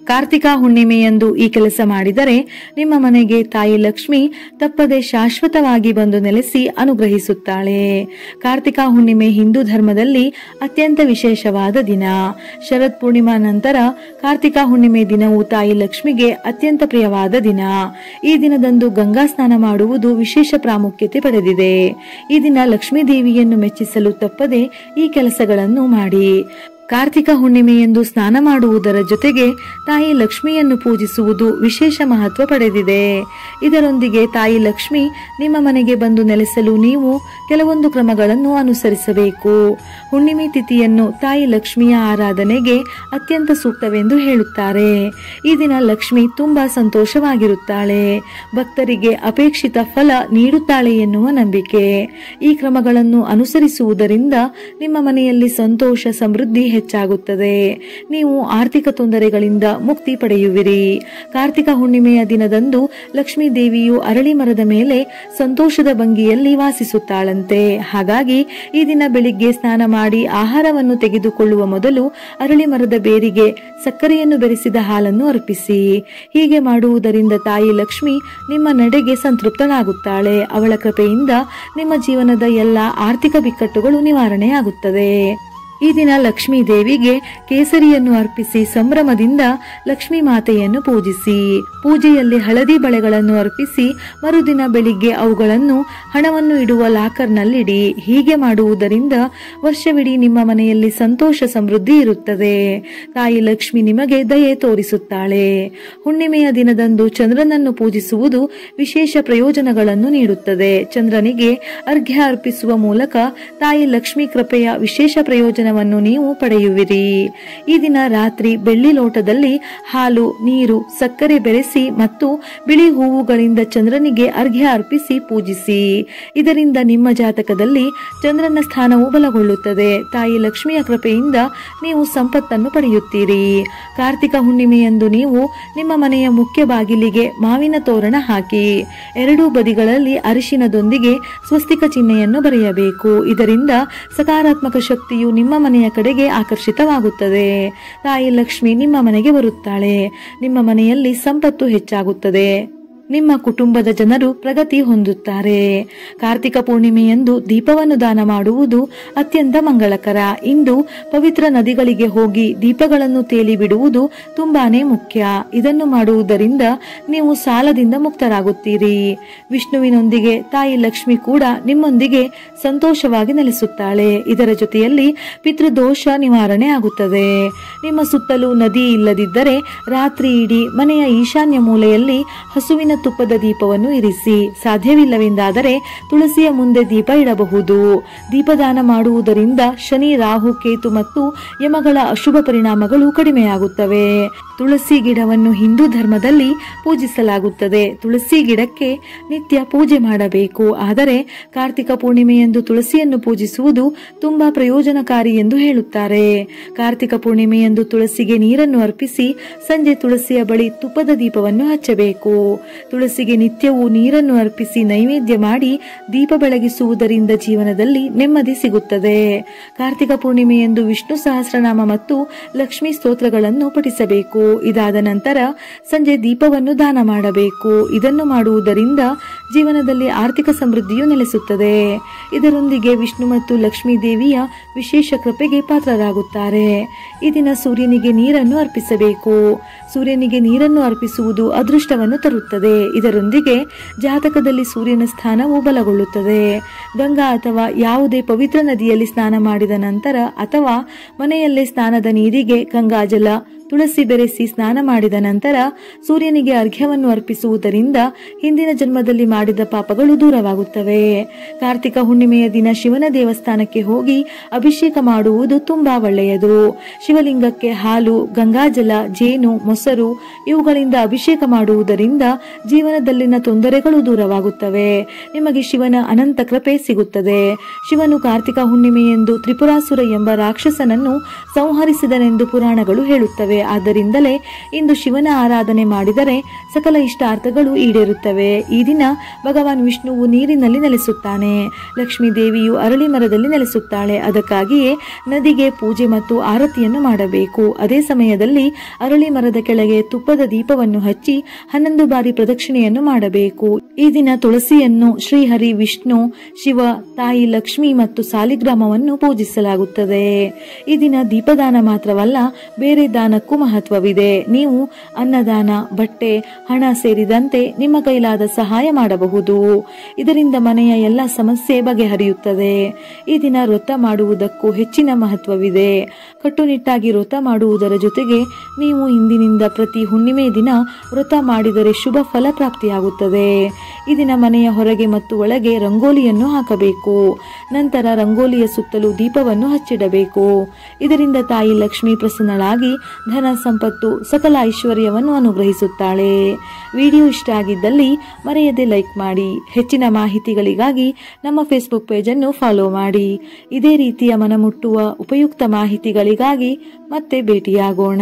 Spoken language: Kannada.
ಕಾರ್ತಿಕ ಹುಣ್ಣಿಮೆಯಂದು ಈ ಕೆಲಸ ಮಾಡಿದರೆ ನಿಮ್ಮ ಮನೆಗೆ ತಾಯಿ ಲಕ್ಷ್ಮಿ ತಪ್ಪದೆ ಶಾಶ್ವತವಾಗಿ ಬಂದು ನೆಲೆಸಿ ಅನುಗ್ರಹಿಸುತ್ತಾಳೆ. ಕಾರ್ತಿಕ ಹುಣ್ಣಿಮೆ ಹಿಂದೂ ಧರ್ಮದಲ್ಲಿ ಅತ್ಯಂತ ವಿಶೇಷವಾದ ದಿನ. ಶರತ್ ಪೂರ್ಣಿಮಾ ನಂತರ ಕಾರ್ತಿಕ ಹುಣ್ಣಿಮೆ ದಿನವು ತಾಯಿ ಲಕ್ಷ್ಮಿಗೆ ಅತ್ಯಂತ ಪ್ರಿಯವಾದ ದಿನ. ಈ ದಿನದಂದು ಗಂಗಾ ಸ್ನಾನ ಮಾಡುವುದು ವಿಶೇಷ ಪ್ರಾಮುಖ್ಯತೆ ಪಡೆದಿದೆ. ಈ ದಿನ ಲಕ್ಷ್ಮೀ ದೇವಿಯನ್ನು ಮೆಚ್ಚಿಸಲು ತಪ್ಪದೆ ಈ ಕೆಲಸಗಳನ್ನು ಮಾಡಿ. ಕಾರ್ತಿಕ ಹುಣ್ಣಿಮೆಯಂದು ಸ್ನಾನ ಮಾಡುವುದರ ಜೊತೆಗೆ ತಾಯಿ ಲಕ್ಷ್ಮಿಯನ್ನು ಪೂಜಿಸುವುದು ವಿಶೇಷ ಮಹತ್ವ ಪಡೆದಿದೆ. ಇದರೊಂದಿಗೆ ತಾಯಿ ಲಕ್ಷ್ಮಿ ನಿಮ್ಮ ಮನೆಗೆ ಬಂದು ನೆಲೆಸಲು ನೀವು ಕೆಲವೊಂದು ಕ್ರಮಗಳನ್ನು ಅನುಸರಿಸಬೇಕು. ಹುಣ್ಣಿಮೆ ತಿಥಿಯನ್ನು ತಾಯಿ ಲಕ್ಷ್ಮಿಯ ಆರಾಧನೆಗೆ ಅತ್ಯಂತ ಸೂಕ್ತವೆಂದು ಹೇಳುತ್ತಾರೆ. ಈ ದಿನ ಲಕ್ಷ್ಮಿ ತುಂಬಾ ಸಂತೋಷವಾಗಿರುತ್ತಾಳೆ, ಭಕ್ತರಿಗೆ ಅಪೇಕ್ಷಿತ ಫಲ ನೀಡುತ್ತಾಳೆ ಎನ್ನುವ ನಂಬಿಕೆ. ಈ ಕ್ರಮಗಳನ್ನು ಅನುಸರಿಸುವುದರಿಂದ ನಿಮ್ಮ ಮನೆಯಲ್ಲಿ ಸಂತೋಷ ಸಮೃದ್ಧಿ ಹೆಚ್ಚಾಗುತ್ತದೆ. ನೀವು ಆರ್ಥಿಕ ತೊಂದರೆಗಳಿಂದ ಮುಕ್ತಿ ಪಡೆಯುವಿರಿ. ಕಾರ್ತಿಕ ಹುಣ್ಣಿಮೆಯ ದಿನದಂದು ಲಕ್ಷ್ಮೀ ದೇವಿಯು ಅರಳಿ ಮರದ ಮೇಲೆ ಸಂತೋಷದ ಭಂಗಿಯಲ್ಲಿ ವಾಸಿಸುತ್ತಾಳಂತೆ. ಹಾಗಾಗಿ ಈ ದಿನ ಬೆಳಿಗ್ಗೆ ಸ್ನಾನ ಮಾಡಿ ಆಹಾರವನ್ನು ತೆಗೆದುಕೊಳ್ಳುವ ಮೊದಲು ಅರಳಿ ಮರದ ಬೇರಿಗೆ ಸಕ್ಕರೆಯನ್ನು ಬೆರೆಸಿದ ಹಾಲನ್ನು ಅರ್ಪಿಸಿ. ಹೀಗೆ ಮಾಡುವುದರಿಂದ ತಾಯಿ ಲಕ್ಷ್ಮಿ ನಿಮ್ಮ ನಡೆಗೆ ಸಂತೃಪ್ತಳಾಗುತ್ತಾಳೆ. ಅವಳ ಕೃಪೆಯಿಂದ ನಿಮ್ಮ ಜೀವನದ ಎಲ್ಲ ಆರ್ಥಿಕ ಬಿಕ್ಕಟ್ಟುಗಳು ನಿವಾರಣೆಯಾಗುತ್ತದೆ. ಈ ದಿನ ಲಕ್ಷ್ಮೀ ದೇವಿಗೆ ಕೇಸರಿಯನ್ನು ಅರ್ಪಿಸಿ ಸಂಭ್ರಮದಿಂದ ಲಕ್ಷ್ಮೀ ಮಾತೆಯನ್ನು ಪೂಜಿಸಿ. ಪೂಜೆಯಲ್ಲಿ ಹಳದಿ ಬಳೆಗಳನ್ನು ಅರ್ಪಿಸಿ ಮರುದಿನ ಬೆಳಿಗ್ಗೆ ಅವುಗಳನ್ನು ಹಣವನ್ನು ಇಡುವ ಲಾಕರ್ನಲ್ಲಿಡಿ. ಹೀಗೆ ಮಾಡುವುದರಿಂದ ವರ್ಷವಿಡೀ ನಿಮ್ಮ ಮನೆಯಲ್ಲಿ ಸಂತೋಷ ಸಮೃದ್ಧಿ ಇರುತ್ತದೆ. ತಾಯಿ ಲಕ್ಷ್ಮಿ ನಿಮಗೆ ದಯೆ ತೋರಿಸುತ್ತಾಳೆ. ಹುಣ್ಣಿಮೆಯ ದಿನದಂದು ಚಂದ್ರನನ್ನು ಪೂಜಿಸುವುದು ವಿಶೇಷ ಪ್ರಯೋಜನಗಳನ್ನು ನೀಡುತ್ತದೆ. ಚಂದ್ರನಿಗೆ ಅರ್ಘ್ಯ ಅರ್ಪಿಸುವ ಮೂಲಕ ತಾಯಿ ಲಕ್ಷ್ಮಿ ಕೃಪೆಯ ವಿಶೇಷ ಪ್ರಯೋಜನವನ್ನು ನೀವು ಪಡೆಯುವಿರಿ. ಈ ದಿನ ರಾತ್ರಿ ಬೆಳ್ಳಿ ಲೋಟದಲ್ಲಿ ಹಾಲು, ನೀರು, ಸಕ್ಕರೆ ಬೆರೆಸಿ ಮತ್ತು ಬಿಳಿ ಹೂವುಗಳಿಂದ ಚಂದ್ರನಿಗೆ ಅರ್ಘ್ಯ ಅರ್ಪಿಸಿ ಪೂಜಿಸಿ. ಇದರಿಂದ ನಿಮ್ಮ ಜಾತಕದಲ್ಲಿ ಚಂದ್ರನ ಸ್ಥಾನವು ಬಲಗೊಳ್ಳುತ್ತದೆ. ತಾಯಿ ಲಕ್ಷ್ಮಿಯ ಕೃಪೆಯಿಂದ ನೀವು ಸಂಪತ್ತನ್ನು ಪಡೆಯುತ್ತೀರಿ. ಕಾರ್ತಿಕ ಹುಣ್ಣಿಮೆಯಂದು ನೀವು ನಿಮ್ಮ ಮನೆಯ ಮುಖ್ಯ ಬಾಗಿಲಿಗೆ ಮಾವಿನ ತೋರಣ ಹಾಕಿ ಎರಡೂ ಬದಿಗಳಲ್ಲಿ ಅರಿಶಿನದೊಂದಿಗೆ ಸ್ವಸ್ತಿಕ ಚಿಹ್ನೆಯನ್ನು ಬರೆಯಬೇಕು. ಇದರಿಂದ ಸಕಾರಾತ್ಮಕ ಶಕ್ತಿಯು ನಿಮ್ಮ ಮನೆಯ ಕಡೆಗೆ ಆಕರ್ಷಿತವಾಗುತ್ತದೆ. ತಾಯಿ ಲಕ್ಷ್ಮಿ ನಿಮ್ಮ ಮನೆಗೆ ಬರುತ್ತಾಳೆ. ನಿಮ್ಮ ಮನೆಯಲ್ಲಿ ಸಂಪತ್ತು ಹೆಚ್ಚಾಗುತ್ತದೆ. ನಿಮ್ಮ ಕುಟುಂಬದ ಜನರು ಪ್ರಗತಿ ಹೊಂದುತ್ತಾರೆ. ಕಾರ್ತಿಕ ಪೂರ್ಣಿಮೆಯಂದು ದೀಪವನ್ನು ದಾನ ಮಾಡುವುದು ಅತ್ಯಂತ ಮಂಗಳಕರ. ಇಂದು ಪವಿತ್ರ ನದಿಗಳಿಗೆ ಹೋಗಿ ದೀಪಗಳನ್ನು ತೇಲಿ ಬಿಡುವುದು ತುಂಬಾನೇ ಮುಖ್ಯ. ಇದನ್ನು ಮಾಡುವುದರಿಂದ ನೀವು ಸಾಲದಿಂದ ಮುಕ್ತರಾಗುತ್ತೀರಿ. ವಿಷ್ಣುವಿನೊಂದಿಗೆ ತಾಯಿ ಲಕ್ಷ್ಮಿ ಕೂಡ ನಿಮ್ಮೊಂದಿಗೆ ಸಂತೋಷವಾಗಿ ನೆಲೆಸುತ್ತಾಳೆ. ಇದರ ಜೊತೆಯಲ್ಲಿ ಪಿತೃದೋಷ ನಿವಾರಣೆ ಆಗುತ್ತದೆ. ನಿಮ್ಮ ಸುತ್ತಲೂ ನದಿ ಇಲ್ಲದಿದ್ದರೆ ರಾತ್ರಿ ಇಡೀ ಮನೆಯ ಈಶಾನ್ಯ ಮೂಲೆಯಲ್ಲಿ ಹಸುವಿನ ತುಪ್ಪದ ದೀಪವನ್ನು ಇರಿಸಿ. ಸಾಧ್ಯವಿಲ್ಲವೆಂದಾದರೆ ತುಳಸಿಯ ಮುಂದೆ ದೀಪ ಇಡಬಹುದು. ದೀಪದಾನ ಮಾಡುವುದರಿಂದ ಶನಿ, ರಾಹು, ಕೇತು ಮತ್ತು ಯಮಗಳ ಅಶುಭ ಪರಿಣಾಮಗಳು ಕಡಿಮೆಯಾಗುತ್ತವೆ. ತುಳಸಿ ಗಿಡವನ್ನು ಹಿಂದೂ ಧರ್ಮದಲ್ಲಿ ಪೂಜಿಸಲಾಗುತ್ತದೆ. ತುಳಸಿ ಗಿಡಕ್ಕೆ ನಿತ್ಯ ಪೂಜೆ ಮಾಡಬೇಕು. ಆದರೆ ಕಾರ್ತಿಕ ಪೂರ್ಣಿಮೆಯಂದು ತುಳಸಿಯನ್ನು ಪೂಜಿಸುವುದು ತುಂಬಾ ಪ್ರಯೋಜನಕಾರಿ ಎಂದು ಹೇಳುತ್ತಾರೆ. ಕಾರ್ತಿಕ ಪೂರ್ಣಿಮೆಯಂದು ತುಳಸಿಗೆ ನೀರನ್ನು ಅರ್ಪಿಸಿ ಸಂಜೆ ತುಳಸಿಯ ಬಳಿ ತುಪ್ಪದ ದೀಪವನ್ನು ಹಚ್ಚಬೇಕು. ತುಳಸಿಗೆ ನಿತ್ಯವೂ ನೀರನ್ನು ಅರ್ಪಿಸಿ ನೈವೇದ್ಯ ಮಾಡಿ ದೀಪ ಬೆಳಗಿಸುವುದರಿಂದ ಜೀವನದಲ್ಲಿ ನೆಮ್ಮದಿ ಸಿಗುತ್ತದೆ. ಕಾರ್ತಿಕ ಪೂರ್ಣಿಮೆಯಂದು ವಿಷ್ಣು ಸಹಸ್ರನಾಮ ಮತ್ತು ಲಕ್ಷ್ಮೀ ಸ್ತೋತ್ರಗಳನ್ನು ಪಠಿಸಬೇಕು. ಇದಾದ ನಂತರ ಸಂಜೆ ದೀಪವನ್ನು ದಾನ ಮಾಡಬೇಕು. ಇದನ್ನು ಮಾಡುವುದರಿಂದ ಜೀವನದಲ್ಲಿ ಆರ್ಥಿಕ ಸಮೃದ್ಧಿಯು ನೆಲೆಸುತ್ತದೆ. ಇದರೊಂದಿಗೆ ವಿಷ್ಣು ಮತ್ತು ಲಕ್ಷ್ಮೀ ದೇವಿಯ ವಿಶೇಷ ಕೃಪೆಗೆ ಪಾತ್ರರಾಗುತ್ತಾರೆ. ಈ ದಿನ ಸೂರ್ಯನಿಗೆ ನೀರನ್ನು ಅರ್ಪಿಸಬೇಕು. ಸೂರ್ಯನಿಗೆ ನೀರನ್ನು ಅರ್ಪಿಸುವುದು ಅದೃಷ್ಟವನ್ನು ತರುತ್ತದೆ. ಇದರೊಂದಿಗೆ ಜಾತಕದಲ್ಲಿ ಸೂರ್ಯನ ಸ್ಥಾನವು ಬಲಗೊಳ್ಳುತ್ತದೆ. ಗಂಗಾ ಅಥವಾ ಯಾವುದೇ ಪವಿತ್ರ ನದಿಯಲ್ಲಿ ಸ್ನಾನ ಮಾಡಿದ ನಂತರ ಅಥವಾ ಮನೆಯಲ್ಲೇ ಸ್ನಾನದ ನೀರಿಗೆ ಗಂಗಾಜಲ, ತುಳಸಿ ಬೆರೆಸಿ ಸ್ನಾನ ಮಾಡಿದ ನಂತರ ಸೂರ್ಯನಿಗೆ ಅರ್ಘ್ಯವನ್ನು ಅರ್ಪಿಸುವುದರಿಂದ ಹಿಂದಿನ ಜನ್ಮದಲ್ಲಿ ಮಾಡಿದ ಪಾಪಗಳು ದೂರವಾಗುತ್ತವೆ. ಕಾರ್ತಿಕ ಹುಣ್ಣಿಮೆಯ ದಿನ ಶಿವನ ದೇವಸ್ಥಾನಕ್ಕೆ ಹೋಗಿ ಅಭಿಷೇಕ ಮಾಡುವುದು ತುಂಬಾ ಒಳ್ಳೆಯದು. ಶಿವಲಿಂಗಕ್ಕೆ ಹಾಲು, ಗಂಗಾಜಲ, ಜೇನು, ಮೊಸರು ಇವುಗಳಿಂದ ಅಭಿಷೇಕ ಮಾಡುವುದರಿಂದ ಜೀವನದಲ್ಲಿನ ತೊಂದರೆಗಳು ದೂರವಾಗುತ್ತವೆ. ನಿಮಗೆ ಶಿವನ ಅನಂತ ಕೃಪೆ ಸಿಗುತ್ತದೆ. ಶಿವನು ಕಾರ್ತಿಕ ಹುಣ್ಣಿಮೆಯೆಂದು ತ್ರಿಪುರಾಸುರ ಎಂಬ ರಾಕ್ಷಸನನ್ನು ಸಂಹರಿಸಿದನೆಂದು ಪುರಾಣಗಳು ಹೇಳುತ್ತವೆ. ಇರುತ್ತವೆ. ಆದ್ದರಿಂದಲೇ ಇಂದು ಶಿವನ ಆರಾಧನೆ ಮಾಡಿದರೆ ಸಕಲ ಇಷ್ಟಾರ್ಥಗಳು ಈಡೇರುತ್ತವೆ. ಈ ದಿನ ಭಗವಾನ್ ವಿಷ್ಣುವು ನೀರಿನಲ್ಲಿ ನೆಲೆಸುತ್ತಾನೆ, ಲಕ್ಷ್ಮೀ ದೇವಿಯು ಅರಳಿ ಮರದಲ್ಲಿ ನೆಲೆಸುತ್ತಾಳೆ. ಅದಕ್ಕಾಗಿಯೇ ನದಿಗೆ ಪೂಜೆ ಮತ್ತು ಆರತಿಯನ್ನು ಮಾಡಬೇಕು. ಅದೇ ಸಮಯದಲ್ಲಿ ಅರಳಿ ಮರದ ಕೆಳಗೆ ತುಪ್ಪದ ದೀಪವನ್ನು ಹಚ್ಚಿ 11 ಬಾರಿ ಪ್ರದಕ್ಷಿಣೆಯನ್ನು ಮಾಡಬೇಕು. ಈ ದಿನ ತುಳಸಿಯನ್ನು, ಶ್ರೀಹರಿ, ವಿಷ್ಣು, ಶಿವ, ತಾಯಿ ಲಕ್ಷ್ಮಿ ಮತ್ತು ಸಾಲಿಗ್ರಾಮವನ್ನು ಪೂಜಿಸಲಾಗುತ್ತದೆ. ಈ ದಿನ ದೀಪದಾನ ಮಾತ್ರವಲ್ಲ, ಬೇರೆ ದಾನಕ್ಕೂ ಮಹತ್ವವಿದೆ. ನೀವು ಅನ್ನದಾನ, ಬಟ್ಟೆ, ಹಣ ಸೇರಿದಂತೆ ನಿಮ್ಮ ಕೈಲಾದ ಸಹಾಯ ಮಾಡಬಹುದು. ಇದರಿಂದ ಮನೆಯ ಎಲ್ಲ ಸಮಸ್ಯೆ ಬಗೆಹರಿಯುತ್ತದೆ. ಈ ದಿನ ವ್ರತ ಮಾಡುವುದಕ್ಕೂ ಹೆಚ್ಚಿನ ಮಹತ್ವವಿದೆ. ಕಟ್ಟುನಿಟ್ಟಾಗಿ ವ್ರತ ಮಾಡುವುದರ ಜೊತೆಗೆ ನೀವು ಇಂದಿನಿಂದ ಪ್ರತಿ ಹುಣ್ಣಿಮೆ ದಿನ ವ್ರತ ಮಾಡಿದರೆ ಶುಭ ಫಲ ಪ್ರಾಪ್ತಿಯಾಗುತ್ತದೆ. ಈ ದಿನ ಮನೆಯ ಹೊರಗೆ ಮತ್ತು ಒಳಗೆ ರಂಗೋಲಿಯನ್ನು ಹಾಕಬೇಕು. ನಂತರ ರಂಗೋಲಿಯ ಸುತ್ತಲೂ ದೀಪವನ್ನು ಹಚ್ಚಿಡಬೇಕು. ಇದರಿಂದ ತಾಯಿ ಲಕ್ಷ್ಮಿ ಪ್ರಸನ್ನಳಾಗಿ ಧನ ಸಂಪತ್ತು, ಸಕಲ ಐಶ್ವರ್ಯವನ್ನು ಅನುಗ್ರಹಿಸುತ್ತಾಳೆ. ವಿಡಿಯೋ ಇಷ್ಟ ಆಗಿದ್ದಲ್ಲಿ ಮರೆಯದೆ ಲೈಕ್ ಮಾಡಿ. ಹೆಚ್ಚಿನ ಮಾಹಿತಿಗಳಿಗಾಗಿ ನಮ್ಮ ಫೇಸ್ಬುಕ್ ಪೇಜ್ ಅನ್ನು ಫಾಲೋ ಮಾಡಿ. ಇದೇ ರೀತಿಯ ಮನಮುಟ್ಟುವ ಉಪಯುಕ್ತ ಮಾಹಿತಿಗಳಿಗಾಗಿ ಮತ್ತೆ ಭೇಟಿಯಾಗೋಣ.